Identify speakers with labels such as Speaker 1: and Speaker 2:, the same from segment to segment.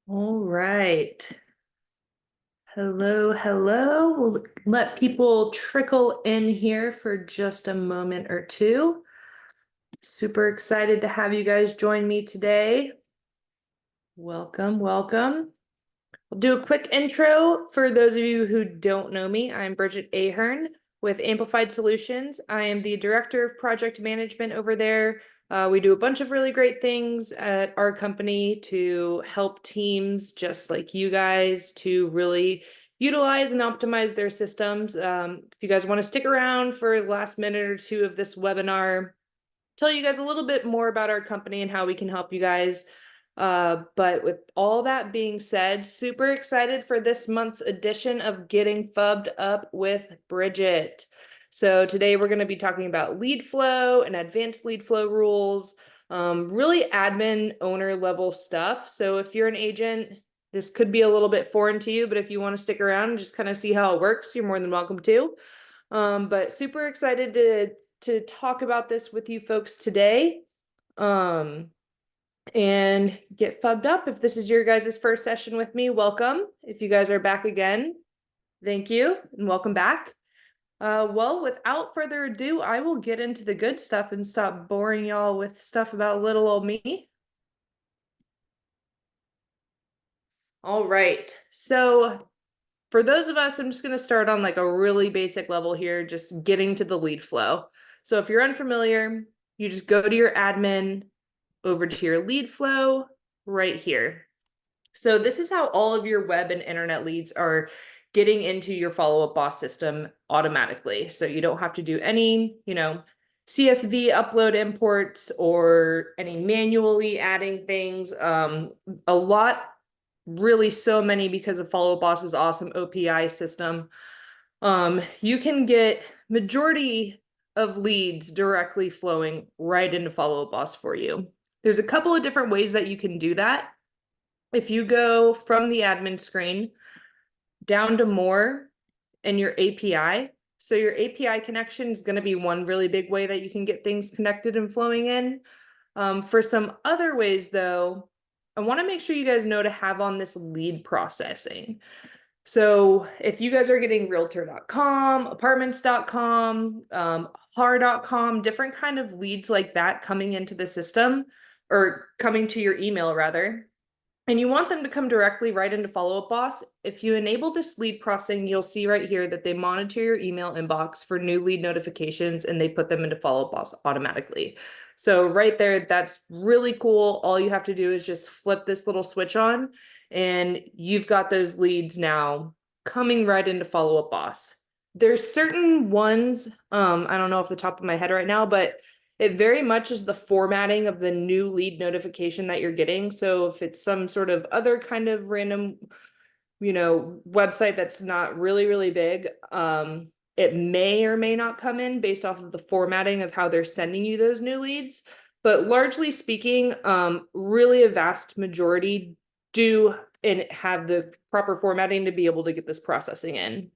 Speaker 1: All right. Hello, hello. We'll let people trickle in here for just a moment or two. Super excited to have you guys join me today. Welcome, welcome. I'll do a quick intro for those of you who don't know me. I'm Bridget Ahern with Amplified Solutions. I am the Director of Project Management over there. We do a bunch of really great things at our company to help teams just like you guys to really utilize and optimize their systems. If you guys want to stick around for the last minute or two of this webinar, tell you guys a little bit more about our company and how we can help you guys. But with all that being said, super excited for this month's edition of Getting FUB'd Up with Bridget. So today we're going to be talking about lead flow and advanced lead flow rules, really admin owner level stuff. So if you're an agent, this could be a little bit foreign to you, but if you want to stick around and just kind of see how it works, you're more than welcome to. But super excited to talk about this with you folks today. And get fubbed up. If this is your guys' first session with me, welcome. If you guys are back again, thank you and welcome back. Well, without further ado, I will get into the good stuff and stop boring y'all with stuff about little old me. All right, so for those of us, I'm just going to start on like a really basic level here, just getting to the lead flow. So if you're unfamiliar, you just go to your admin, over to your lead flow right here. So this is how all of your web and internet leads are getting into your follow-up boss system automatically. So you don't have to do any, CSV upload imports or any manually adding things. A lot, really so many because of Follow Up Boss's awesome OPI system. You can get majority of leads directly flowing right into Follow Up Boss for you. There's a couple of different ways that you can do that. If you go from the admin screen down to more and your API, so your API connection is going to be one really big way that you can get things connected and flowing in. For some other ways though, I want to make sure you guys know to have on this lead processing. So if you guys are getting realtor.com, apartments.com, har.com, different kind of leads like that coming into the system or coming to your email rather, and you want them to come directly right into Follow Up Boss, if you enable this lead processing, you'll see right here that they monitor your email inbox for new lead notifications and they put them into Follow Up Boss automatically. So right there, that's really cool. All you have to do is just flip this little switch on and you've got those leads now coming right into Follow Up Boss. There's certain ones, I don't know off the top of my head right now, but it very much is the formatting of the new lead notification that you're getting. So if it's some sort of other kind of random, website that's not really, really big, it may or may not come in based off of the formatting of how they're sending you those new leads. But largely speaking, really a vast majority do and have the proper formatting to be able to get this processing in.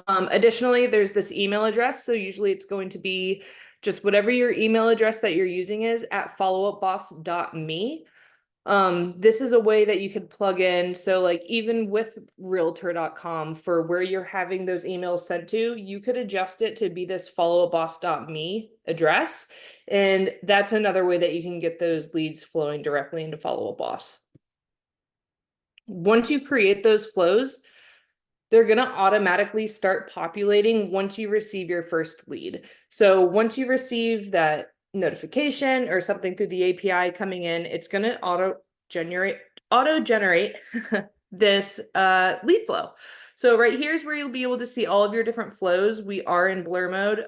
Speaker 1: Additionally, there's this email address. So usually it's going to be just whatever your email address that you're using is at followupboss.me. This is a way that you could plug in. So like even with realtor.com for where you're having those emails sent to, you could adjust it to be this followupboss.me address. And that's another way that you can get those leads flowing directly into Follow Up Boss. Once you create those flows, they're going to automatically start populating once you receive your first lead. So once you receive that notification or something through the API coming in, it's going to auto generate this lead flow. So right here's where you'll be able to see all of your different flows. We are in blur mode.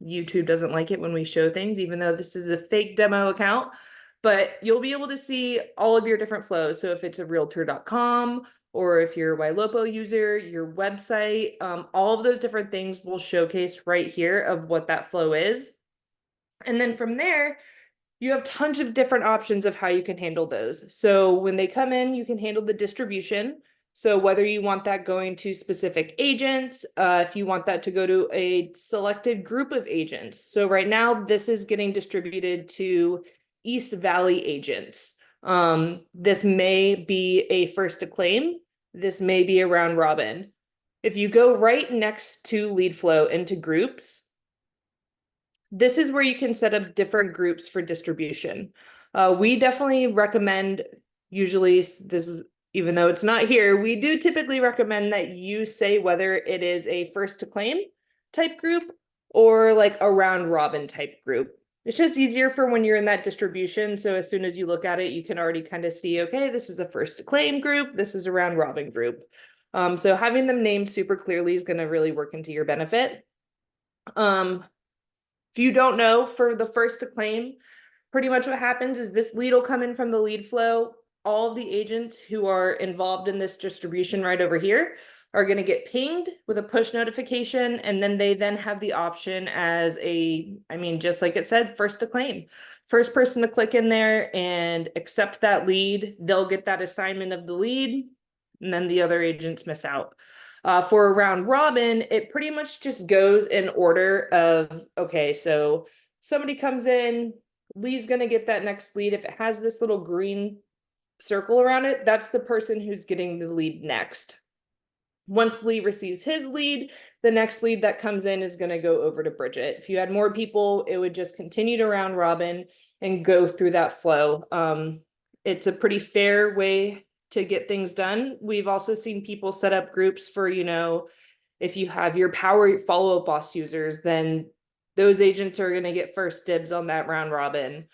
Speaker 1: YouTube doesn't like it when we show things, even though this is a fake demo account, but you'll be able to see all of your different flows. So if it's a realtor.com, or if you're a Ylopo user, your website, all of those different things will showcase right here of what that flow is. And then from there, you have tons of different options of how you can handle those. So when they come in, you can handle the distribution. So whether you want that going to specific agents, if you want that to go to a selected group of agents. So right now, this is getting distributed to East Valley agents. This may be a first to claim. This may be a round robin. If you go right next to lead flow into groups, this is where you can set up different groups for distribution. We definitely recommend, usually this, even though it's not here, we do typically recommend that you say whether it is a first to claim type group or like a round robin type group. It's just easier for when you're in that distribution. So as soon as you look at it, you can already kind of see, okay, this is a first to claim group. This is a round robin group. So having them named super clearly is going to really work into your benefit. If you don't know, for the first to claim, pretty much what happens is this lead will come in from the lead flow. All of the agents who are involved in this distribution right over here are going to get pinged with a push notification, and then they then have the option as a, I mean, just like it said, first to claim. First person to click in there and accept that lead, they'll get that assignment of the lead, and then the other agents miss out. For a round robin, it pretty much just goes in order of, okay, so somebody comes in, Lee's going to get that next lead. If it has this little green circle around it, that's the person who's getting the lead next. Once Lee receives his lead, the next lead that comes in is going to go over to Bridget. If you had more people, it would just continue to round robin and go through that flow. It's a pretty fair way to get things done. We've also seen people set up groups for, you know, if you have your power follow-up boss users, then those agents are going to get first dibs on that round robin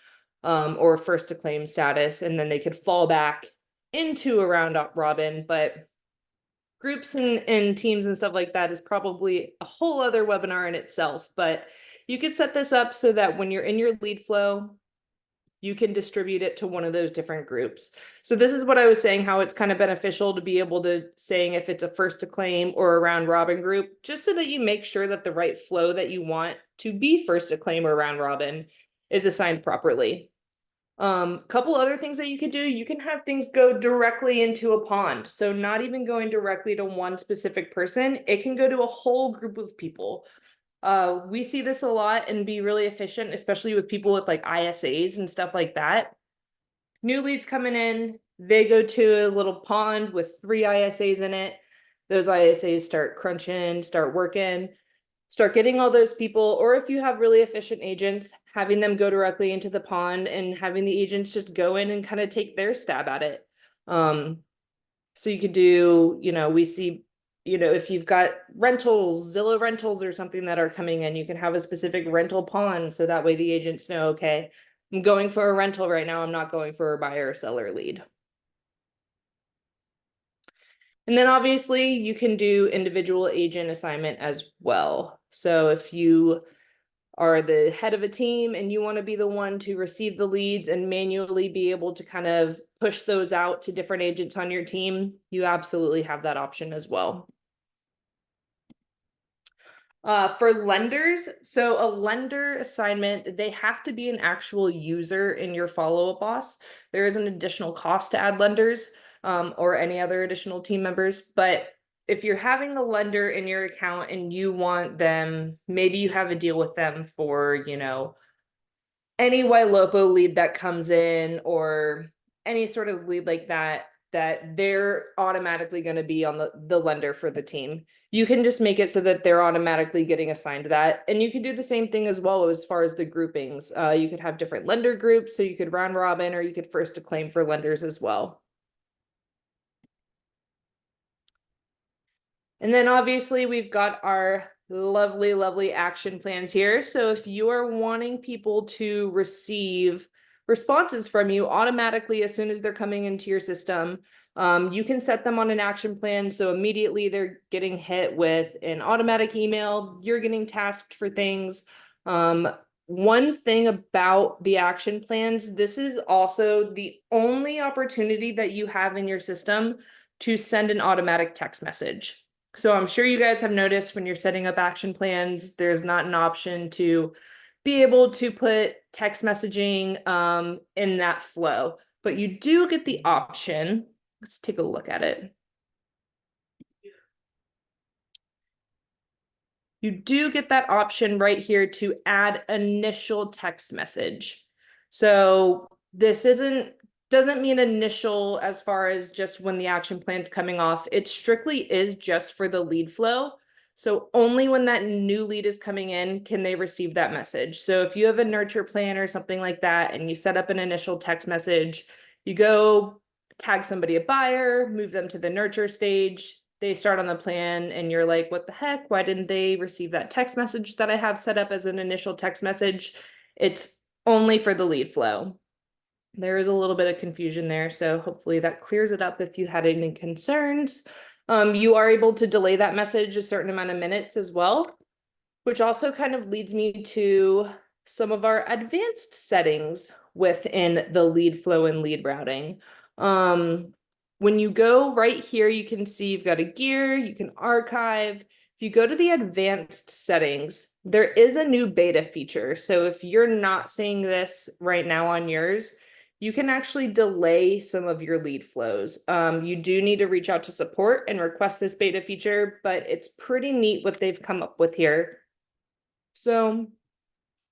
Speaker 1: or first to claim status, and then they could fall back into a round robin. But groups and teams and stuff like that is probably a whole other webinar in itself. But you could set this up so that when you're in your lead flow, you can distribute it to one of those different groups. So this is what I was saying, how it's kind of beneficial to be able to saying if it's a first to claim or a round robin group, just so that you make sure that the right flow that you want to be first to claim or round robin is assigned properly. Couple other things that you could do, you can have things go directly into a pond. So not even going directly to one specific person, it can go to a whole group of people. We see this a lot and be really efficient, especially with people with like ISAs and stuff like that. New leads coming in, they go to a little pond with 3 ISAs in it. Those ISAs start crunching, start working, start getting all those people, or if you have really efficient agents, having them go directly into the pond and having the agents just go in and kind of take their stab at it. So you could do, you know, we see, you know, if you've got rentals, Zillow rentals or something that are coming in, you can have a specific rental pond. So that way the agents know, okay, I'm going for a rental right now. I'm not going for a buyer or seller lead. And then obviously you can do individual agent assignment as well. So if you are the head of a team and you want to be the one to receive the leads and manually be able to kind of push those out to different agents on your team, you absolutely have that option as well. For lenders, so a lender assignment, they have to be an actual user in your follow-up boss. There is an additional cost to add lenders or any other additional team members. But if you're having a lender in your account and you want them, maybe you have a deal with them for, you know, any YLOPO lead that comes in or any sort of lead like that, that they're automatically going to be on the lender for the team. You can just make it so that they're automatically getting assigned to that. And you can do the same thing as well as far as the groupings. You could have different lender groups, so you could round robin or you could first to claim for lenders as well. And then obviously we've got our lovely, lovely action plans here. So if you are wanting people to receive responses from you automatically as soon as they're coming into your system, you can set them on an action plan. So immediately they're getting hit with an automatic email. You're getting tasked for things. One thing about the action plans, this is also the only opportunity that you have in your system to send an automatic text message. So I'm sure you guys have noticed when you're setting up action plans, there's not an option to be able to put text messaging in that flow, but you do get the option. Let's take a look at it. You do get that option right here to add initial text message. So this isn't doesn't mean initial as far as just when the action plan's coming off. It strictly is just for the lead flow. So only when that new lead is coming in can they receive that message. So if you have a nurture plan or something like that, and you set up an initial text message, you go tag somebody a buyer, move them to the nurture stage, they start on the plan, and you're like, what the heck? Why didn't they receive that text message that I have set up as an initial text message? It's only for the lead flow. There is a little bit of confusion there, so hopefully that clears it up if you had any concerns. You are able to delay that message a certain amount of minutes as well, which also kind of leads me to some of our advanced settings within the lead flow and lead routing. When you go right here, you can see you've got a gear, you can archive. If you go to the advanced settings, there is a new beta feature. So if you're not seeing this right now on yours, you can actually delay some of your lead flows. You do need to reach out to support and request this beta feature, but it's pretty neat what they've come up with here. So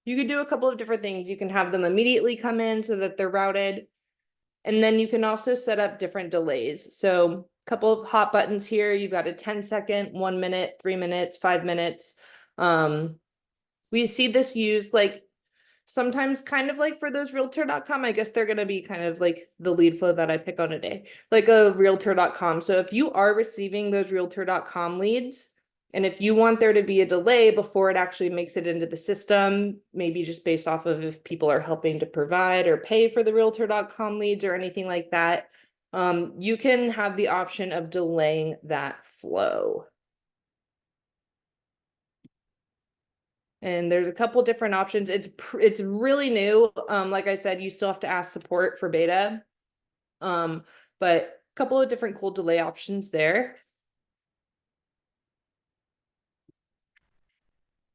Speaker 1: you could do a couple of different things. You can have them immediately come in so that they're routed. And then you can also set up different delays. So a couple of hot buttons here. You've got a 10-second, 1 minute, 3 minutes, 5 minutes. We see this used like sometimes kind of like for those realtor.com. I guess they're going to be kind of like the lead flow that I pick on a day, like a realtor.com. So if you are receiving those realtor.com leads, and if you want there to be a delay before it actually makes it into the system, maybe just based off of if people are helping to provide or pay for the realtor.com leads or anything like that, you can have the option of delaying that flow. And there's a couple different options. It's really new. Like I said, you still have to ask support for beta. But a couple of different cool delay options there.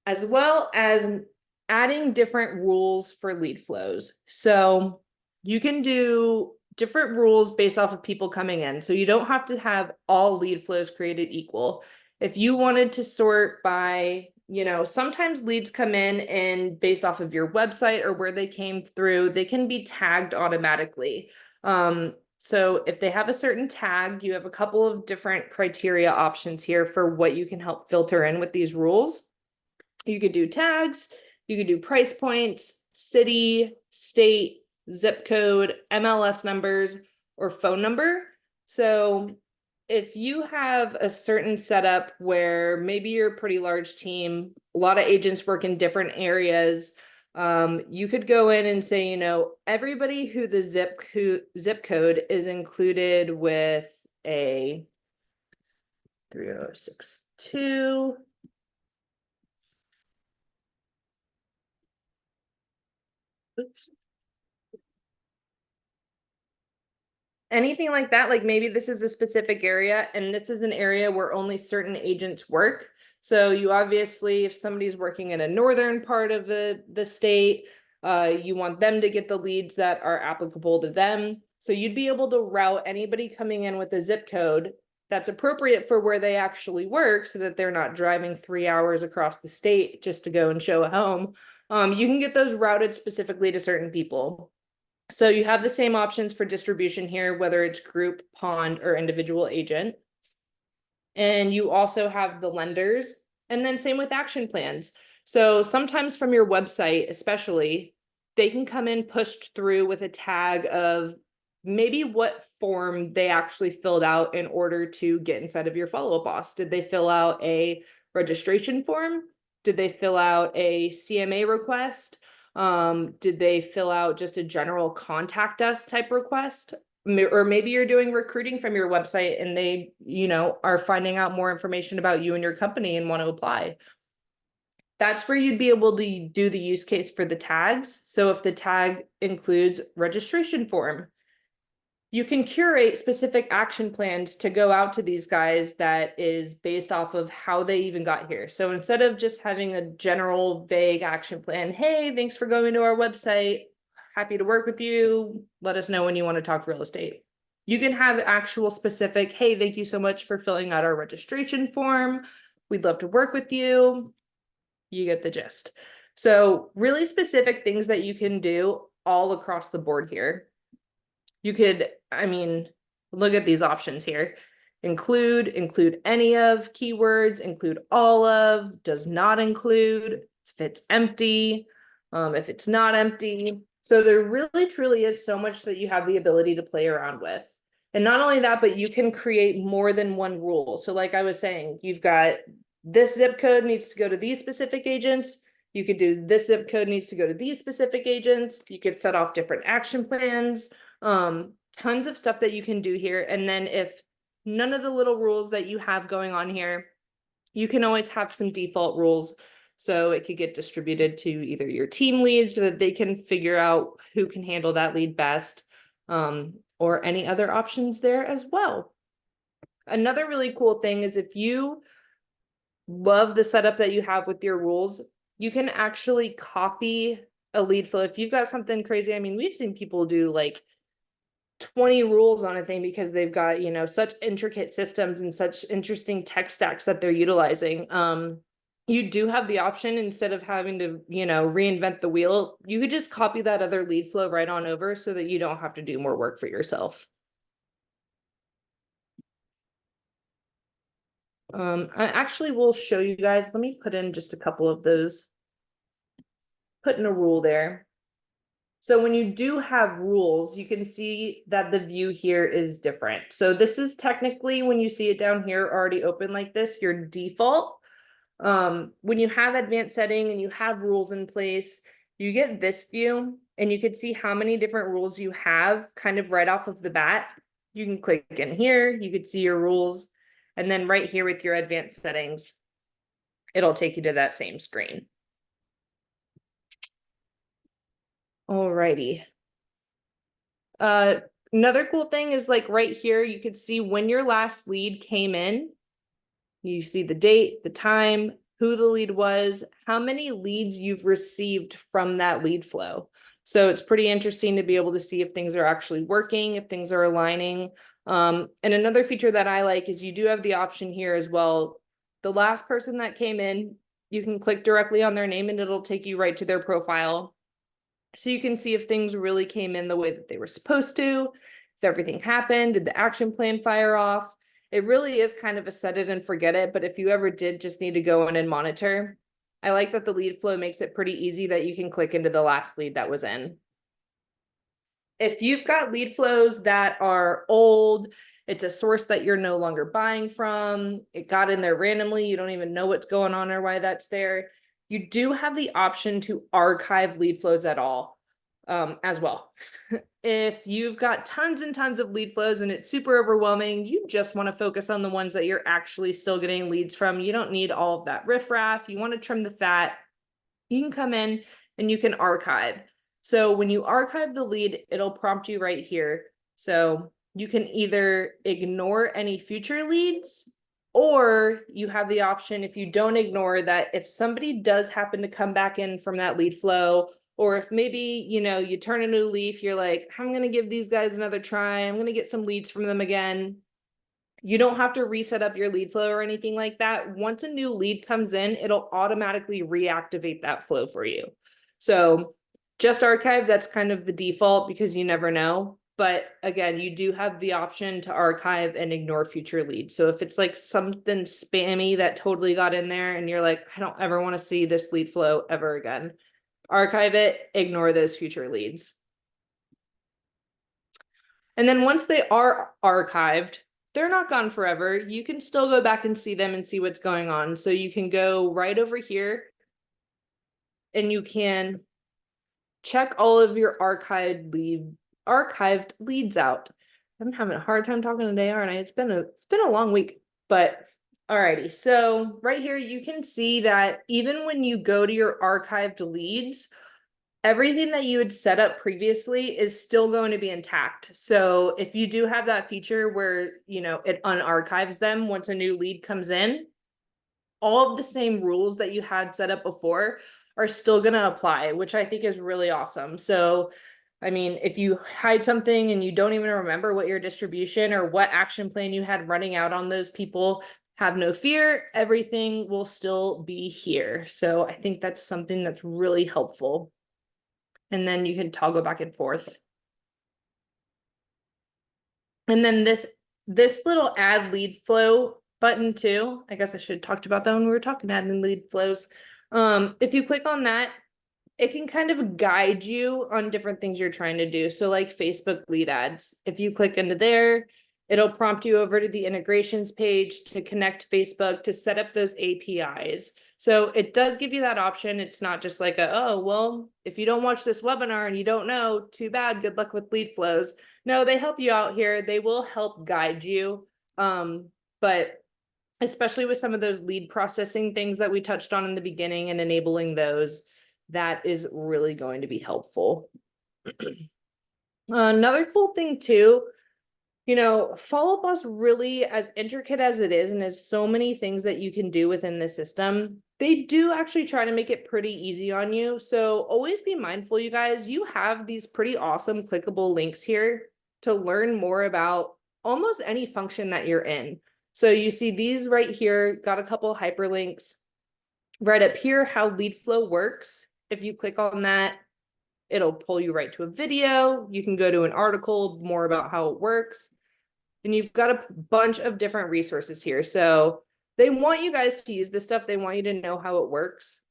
Speaker 1: As well as adding different rules for lead flows. So you can do different rules based off of people coming in. So you don't have to have all lead flows created equal. If you wanted to sort by, sometimes leads come in and based off of your website or where they came through, they can be tagged automatically. So if they have a certain tag, you have a couple of different criteria options here for what you can help filter in with these rules. You could do tags, you could do price points, city, state, zip code, MLS numbers, or phone number. So if you have a certain setup where maybe you're a pretty large team, a lot of agents work in different areas, you could go in and say, everybody who the zip code is included with a 3062. Oops. Anything like that, like maybe this is a specific area and this is an area where only certain agents work. So you obviously, if somebody's working in a northern part of the state, you want them to get the leads that are applicable to them. So you'd be able to route anybody coming in with a zip code that's appropriate for where they actually work so that they're not driving 3 hours across the state just to go and show a home. You can get those routed specifically to certain people. So you have the same options for distribution here, whether it's group, pond, or individual agent. And you also have the lenders, and then same with action plans. So sometimes from your website, especially, they can come in pushed through with a tag of maybe what form they actually filled out in order to get inside of your follow-up boss. Did they fill out a registration form? Did they fill out a CMA request? Did they fill out just a general contact us type request? Or maybe you're doing recruiting from your website and they, are finding out more information about you and your company and want to apply. That's where you'd be able to do the use case for the tags. So if the tag includes registration form, you can curate specific action plans to go out to these guys that is based off of how they even got here. So instead of just having a general vague action plan, hey, thanks for going to our website, happy to work with you, let us know when you want to talk real estate. You can have actual specific, hey, thank you so much for filling out our registration form. We'd love to work with you. You get the gist. So really specific things that you can do all across the board here. You could, I mean, look at these options here. Include any of keywords, include all of, does not include, if it's empty, if it's not empty. So there really truly is so much that you have the ability to play around with. And not only that, but you can create more than one rule. So like I was saying, you've got this zip code needs to go to these specific agents. You could do this zip code needs to go to these specific agents. You could set off different action plans. Tons of stuff that you can do here. And then if none of the little rules that you have going on here, you can always have some default rules. So it could get distributed to either your team lead so that they can figure out who can handle that lead best, or any other options there as well. Another really cool thing is if you love the setup that you have with your rules, you can actually copy a lead flow. If you've got something crazy, I mean, we've seen people do like 20 rules on a thing because they've got, you know, such intricate systems and such interesting tech stacks that they're utilizing. You do have the option, instead of having to, you know, reinvent the wheel, you could just copy that other lead flow right on over so that you don't have to do more work for yourself. I actually will show you guys. Let me put in just a couple of those. Put in a rule there. So when you do have rules, you can see that the view here is different. So this is technically, when you see it down here already open like this, your default. When you have advanced setting and you have rules in place, you get this view and you can see how many different rules you have kind of right off of the bat. You can click in here, you could see your rules, and then right here with your advanced settings, it'll take you to that same screen. Alrighty. Another cool thing is like right here, you could see when your last lead came in. You see the date, the time, who the lead was, how many leads you've received from that lead flow. So it's pretty interesting to be able to see if things are actually working, if things are aligning. And another feature that I like is you do have the option here as well. The last person that came in, you can click directly on their name and it'll take you right to their profile. So you can see if things really came in the way that they were supposed to, if everything happened, did the action plan fire off? It really is kind of a set it and forget it, but if you ever did just need to go in and monitor, I like that the lead flow makes it pretty easy that you can click into the last lead that was in. If you've got lead flows that are old, it's a source that you're no longer buying from, it got in there randomly, you don't even know what's going on or why that's there, you do have the option to archive lead flows at all, as well. If you've got tons and tons of lead flows and it's super overwhelming, you just want to focus on the ones that you're actually still getting leads from. You don't need all of that riffraff. You want to trim the fat. You can come in and you can archive. So when you archive the lead, it'll prompt you right here. So you can either ignore any future leads, or you have the option, if you don't ignore that, if somebody does happen to come back in from that lead flow, or if maybe, you know, you turn a new leaf, you're like, I'm going to give these guys another try, I'm going to get some leads from them again. You don't have to reset up your lead flow or anything like that. Once a new lead comes in, it'll automatically reactivate that flow for you. So just archive, that's kind of the default because you never know. But again, you do have the option to archive and ignore future leads. So if it's like something spammy that totally got in there and you're like, I don't ever want to see this lead flow ever again, archive it, ignore those future leads. And then once they are archived, they're not gone forever. You can still go back and see them and see what's going on. So you can go right over here and you can check all of your archived leads out. I'm having a hard time talking today, aren't I? It's been a long week, but alrighty. So right here, you can see that even when you go to your archived leads, everything that you had set up previously is still going to be intact. So if you do have that feature where, you know, it unarchives them once a new lead comes in, all of the same rules that you had set up before are still going to apply, which I think is really awesome. So, I mean, if you hide something and you don't even remember what your distribution or what action plan you had running out on those people, have no fear, everything will still be here. So I think that's something that's really helpful. And then you can toggle back and forth. And then this little add lead flow button too. I guess I should have talked about that when we were talking adding lead flows. If you click on that, it can kind of guide you on different things you're trying to do. So like Facebook lead ads, if you click into there, it'll prompt you over to the integrations page to connect Facebook to set up those APIs. So it does give you that option. It's not just like oh, well, if you don't watch this webinar and you don't know, too bad, good luck with lead flows. No, they help you out here. They will help guide you. But especially with some of those lead processing things that we touched on in the beginning and enabling those, that is really going to be helpful. Another cool thing too, Follow Up really, as intricate as it is, and there's so many things that you can do within the system, they do actually try to make it pretty easy on you. So always be mindful, you guys, you have these pretty awesome clickable links here to learn more about almost any function that you're in. So you see these right here, got a couple hyperlinks. Right up here, how lead flow works. If you click on that, it'll pull you right to a video. You can go to an article more about how it works. And you've got a bunch of different resources here. So they want you guys to use this stuff. They want you to know how it works.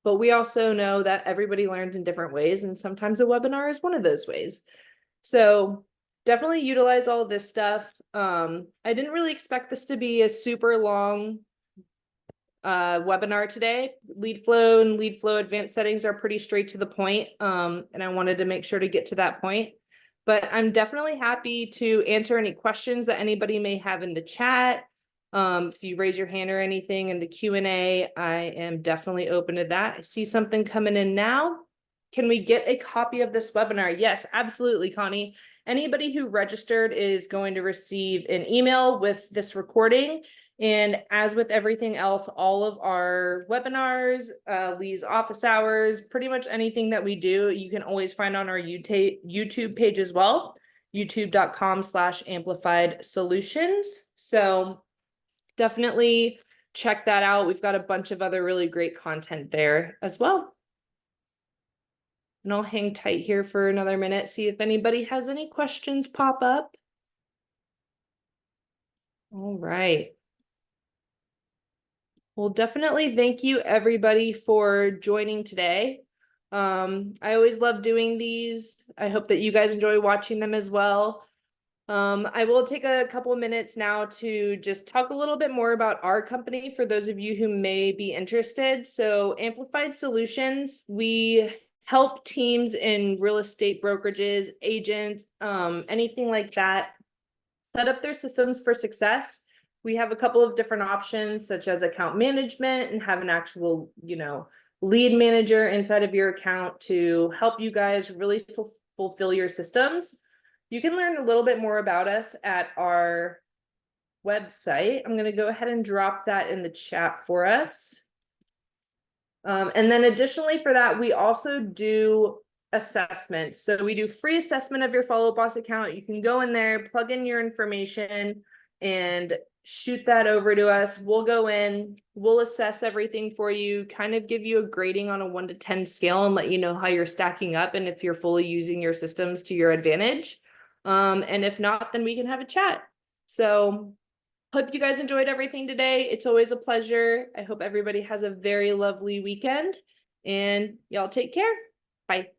Speaker 1: But we also know that everybody learns in different ways. And sometimes a webinar is one of those ways. So definitely utilize all this stuff. I didn't really expect this to be a super long webinar today. Lead flow and lead flow advanced settings are pretty straight to the point. And I wanted to make sure to get to that point. But I'm definitely happy to answer any questions that anybody may have in the chat. If you raise your hand or anything in the Q&A, I am definitely open to that. I see something coming in now. Can we get a copy of this webinar? Yes, absolutely, Connie. Anybody who registered is going to receive an email with this recording. And as with everything else, all of our webinars, Lee's office hours, pretty much anything that we do, you can always find on our YouTube page as well, youtube.com/amplified solutions. So definitely check that out. We've got a bunch of other really great content there as well. And I'll hang tight here for another minute, see if anybody has any questions pop up. All right. Well, definitely thank you everybody for joining today. I always love doing these. I hope that you guys enjoy watching them as well. I will take a couple of minutes now to just talk a little bit more about our company for those of you who may be interested. So Amplified Solutions, we help teams in real estate brokerages, agents, anything like that, set up their systems for success. We have a couple of different options, such as account management and have an actual, lead manager inside of your account to help you guys really fulfill your systems. You can learn a little bit more about us at our website. I'm going to go ahead and drop that in the chat for us. And then additionally for that, we also do assessments. So we do free assessment of your Follow Boss account. You can go in there, plug in your information, and shoot that over to us. We'll go in, we'll assess everything for you, kind of give you a grading on a 1 to 10 scale and let you know how you're stacking up and if you're fully using your systems to your advantage. And if not, then we can have a chat. So hope you guys enjoyed everything today. It's always a pleasure. I hope everybody has a very lovely weekend and y'all take care. Bye.